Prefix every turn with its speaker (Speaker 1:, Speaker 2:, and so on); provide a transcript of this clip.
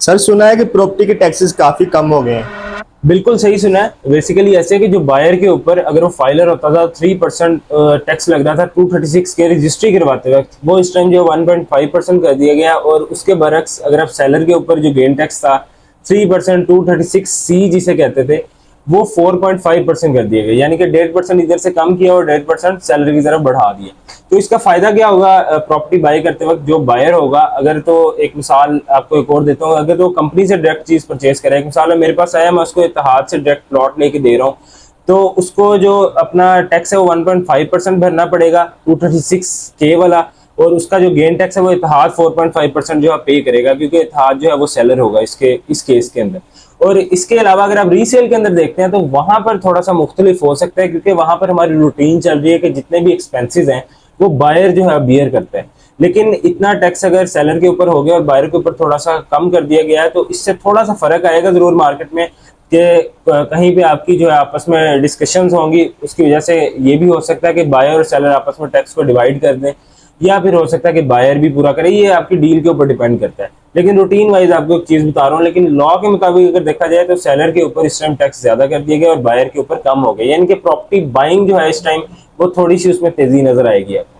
Speaker 1: Sir सुना है कि प्रॉपर्टी के टैक्सेस काफी कम हो गए हैं।
Speaker 2: बिल्कुल सही सुना है। बेसिकली ऐसे है कि जो बायर के ऊपर अगर वो फाइलर होता था 3% टैक्स लग रहा था 236 के रजिस्ट्री करवाते वक्त, वो इस टाइम जो 1.5% कर दिया गया। और उसके बरक्स अगर आप सेलर के ऊपर जो गेन टैक्स था 3% 236C जिसे कहते थे, वो 4.5% कर दिए गए। यानी कि 1.5% इधर से कम किया और 1.5% सैलरी की तरफ बढ़ा दिया। तो इसका फायदा क्या होगा प्रॉपर्टी बाय करते वक्त? जो बायर होगा, अगर तो एक मिसाल आपको एक और देता हूँ, अगर तो कंपनी से डायरेक्ट चीज परचेज करे, एक मिसाल है मेरे पास आया, मैं उसको इत्तेहाद से डायरेक्ट प्लॉट लेके दे रहा हूँ, तो उसको जो अपना टैक्स है वो 1.5% भरना पड़ेगा 236K वाला। और उसका जो गेन टैक्स है वो इत्तेहाद 4.5% जो है पे करेगा, क्योंकि इत्तेहाद जो है वो सेलर होगा इस केस के अंदर। और इसके अलावा अगर आप रीसेल के अंदर देखते हैं तो वहां पर थोड़ा सा मुख्तलिफ हो सकता है, क्योंकि वहां पर हमारी रूटीन चल रही है कि जितने भी एक्सपेंसेस हैं वो बायर जो है बियर करता है। लेकिन इतना टैक्स अगर सेलर के ऊपर हो गया और बायर के ऊपर थोड़ा सा कम कर दिया गया है, तो इससे थोड़ा सा फर्क आएगा जरूर मार्केट में, कि कहीं पे आपकी जो है आपस में डिस्कशंस होंगी, उसकी वजह से ये भी हो सकता है कि बायर और सेलर आपस में टैक्स को डिवाइड कर दें, या फिर हो सकता है कि बायर भी पूरा करे। ये आपकी डील के ऊपर डिपेंड करता है। लेकिन रूटीन वाइज आपको एक चीज बता रहा हूँ, लेकिन लॉ के मुताबिक अगर देखा जाए तो सेलर के ऊपर इस टाइम टैक्स ज्यादा कर दिया गया और बायर के ऊपर कम हो गया। यानी कि प्रॉपर्टी बाइंग जो है इस टाइम वो थोड़ी सी उसमें तेजी नजर आएगी आपको।